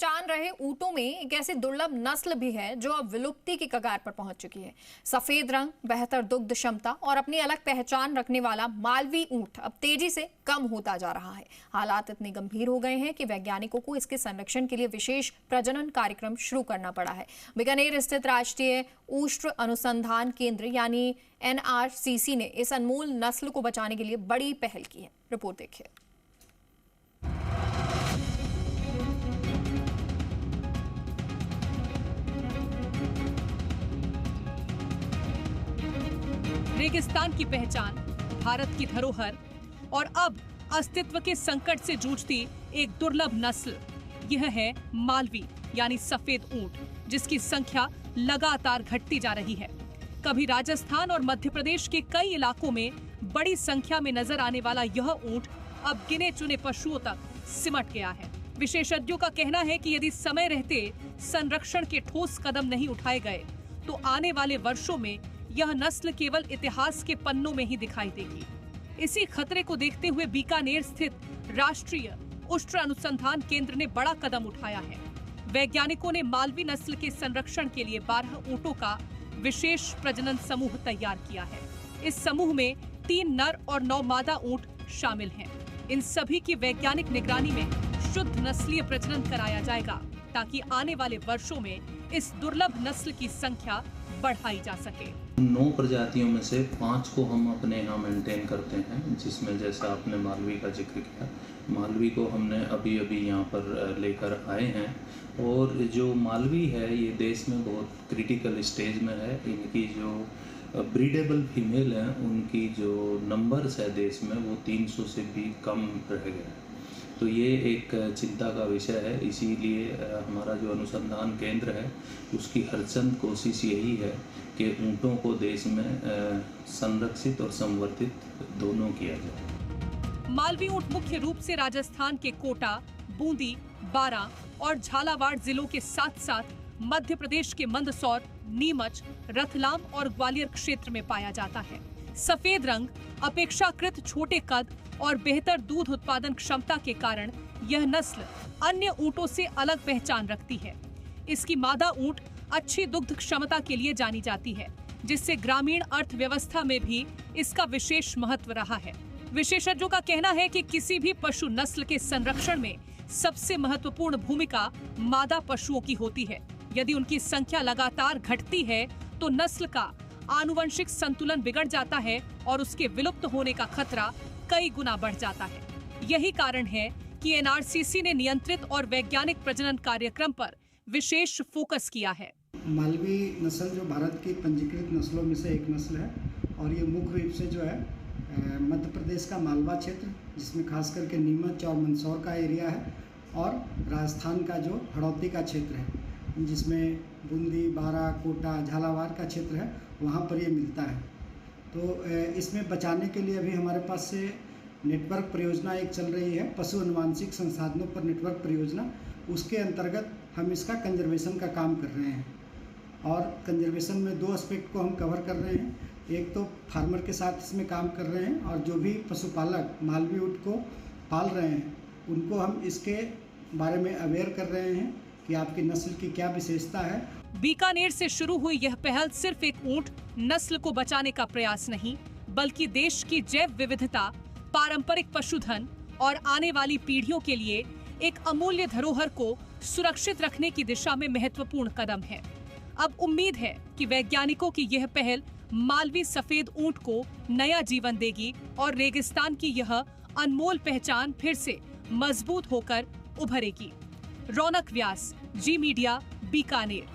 पहचान रहे ऊंटों में एक ऐसी दुर्लभ नस्ल भी है जो अब विलुप्ति की कगार पर पहुंच चुकी है। सफेद रंग, बेहतर दुग्ध क्षमता और अपनी अलग पहचान रखने वाला मालवी ऊंट अब तेजी से कम होता जा रहा है। हालात इतने गंभीर हो गए हैं कि वैज्ञानिकों को इसके संरक्षण के लिए विशेष प्रजनन कार्यक्रम शुरू करना पड़ा है। बीकानेर स्थित राष्ट्रीय ऊष्ट अनुसंधान केंद्र यानी NRCC ने इस अनमोल नस्ल को बचाने के लिए बड़ी पहल की है। रिपोर्ट देखिए। रेगिस्तान की पहचान, भारत की धरोहर और अब अस्तित्व के संकट से जूझती एक दुर्लभ नस्ल, यह है मालवी यानी सफेद ऊंट, जिसकी संख्या लगातार घटती जा रही है। कभी राजस्थान और मध्य प्रदेश के कई इलाकों में बड़ी संख्या में नजर आने वाला यह ऊंट अब गिने चुने पशुओं तक सिमट गया है। विशेषज्ञों का कहना है कि यदि समय रहते संरक्षण के ठोस कदम नहीं उठाए गए तो आने वाले वर्षों में यह नस्ल केवल इतिहास के पन्नों में ही दिखाई देगी। इसी खतरे को देखते हुए बीकानेर स्थित राष्ट्रीय ऊष्ट अनुसंधान केंद्र ने बड़ा कदम उठाया है। वैज्ञानिकों ने मालवी नस्ल के संरक्षण के लिए 12 ऊंटों का विशेष प्रजनन समूह तैयार किया है। इस समूह में 3 नर और 9 मादा ऊंट शामिल हैं। इन सभी की वैज्ञानिक निगरानी में शुद्ध नस्लीय प्रजनन कराया जाएगा ताकि आने वाले वर्षों में इस दुर्लभ नस्ल की संख्या बढ़ाई जा सके। 9 प्रजातियों में से 5 को हम अपने यहाँ मेंटेन करते हैं, जिसमें जैसा आपने मालवी का जिक्र किया, मालवी को हमने अभी यहाँ पर लेकर आए हैं। और जो मालवी है ये देश में बहुत क्रिटिकल स्टेज में है। इनकी जो ब्रीडेबल फीमेल हैं उनकी जो नंबर्स है देश में वो 300 से भी कम रह गए। तो ये एक चिंता का विषय है। इसीलिए हमारा जो अनुसंधान केंद्र है उसकी हरचंद कोशिश यही है कि ऊँटों को देश में संरक्षित और संवर्धित दोनों किया जाए। मालवी ऊँट मुख्य रूप से राजस्थान के कोटा, बूंदी, बारां और झालावाड़ जिलों के साथ साथ मध्य प्रदेश के मंदसौर, नीमच, रतलाम और ग्वालियर क्षेत्र में पाया जाता है। सफेद रंग, अपेक्षाकृत छोटे कद और बेहतर दूध उत्पादन क्षमता के कारण यह नस्ल अन्य ऊंटों से अलग पहचान रखती है। इसकी मादा ऊंट अच्छी दुग्ध क्षमता के लिए जानी जाती है, जिससे ग्रामीण अर्थव्यवस्था में भी इसका विशेष महत्व रहा है। विशेषज्ञों का कहना है कि किसी भी पशु नस्ल के संरक्षण में सबसे महत्वपूर्ण भूमिका मादा पशुओं की होती है। यदि उनकी संख्या लगातार घटती है तो नस्ल का आनुवंशिक संतुलन बिगड़ जाता है और उसके विलुप्त होने का खतरा कई गुना बढ़ जाता है। यही कारण है कि NRCC ने नियंत्रित और वैज्ञानिक प्रजनन कार्यक्रम पर विशेष फोकस किया है। मालवी नस्ल जो भारत की पंजीकृत नस्लों में से एक नस्ल है और ये मुख्य रूप से जो है मध्य प्रदेश का मालवा क्षेत्र, जिसमें खास करके नीमच और मंदसौर का एरिया है, और राजस्थान का जो हड़ौती का क्षेत्र है, जिसमें बूंदी, बारां, कोटा, झालावाड़ का क्षेत्र है, वहाँ पर ये मिलता है। तो इसमें बचाने के लिए अभी हमारे पास से नेटवर्क परियोजना एक चल रही है, पशु अनुवांशिक संसाधनों पर नेटवर्क परियोजना। उसके अंतर्गत हम इसका कंजर्वेशन का काम कर रहे हैं और कंजर्वेशन में 2 एस्पेक्ट को हम कवर कर रहे हैं। एक तो फार्मर के साथ इसमें काम कर रहे हैं और जो भी पशुपालक मालवी ऊँट को पाल रहे हैं उनको हम इसके बारे में अवेयर कर रहे हैं कि आपकी नस्ल की क्या विशेषता है। बीकानेर से शुरू हुई यह पहल सिर्फ एक ऊंट नस्ल को बचाने का प्रयास नहीं, बल्कि देश की जैव विविधता, पारंपरिक पशुधन और आने वाली पीढ़ियों के लिए एक अमूल्य धरोहर को सुरक्षित रखने की दिशा में महत्वपूर्ण कदम है। अब उम्मीद है कि वैज्ञानिकों की यह पहल मालवी सफेद ऊंट को नया जीवन देगी और रेगिस्तान की यह अनमोल पहचान फिर से मजबूत होकर उभरेगी। रौनक व्यास, जी मीडिया, बीकानेर।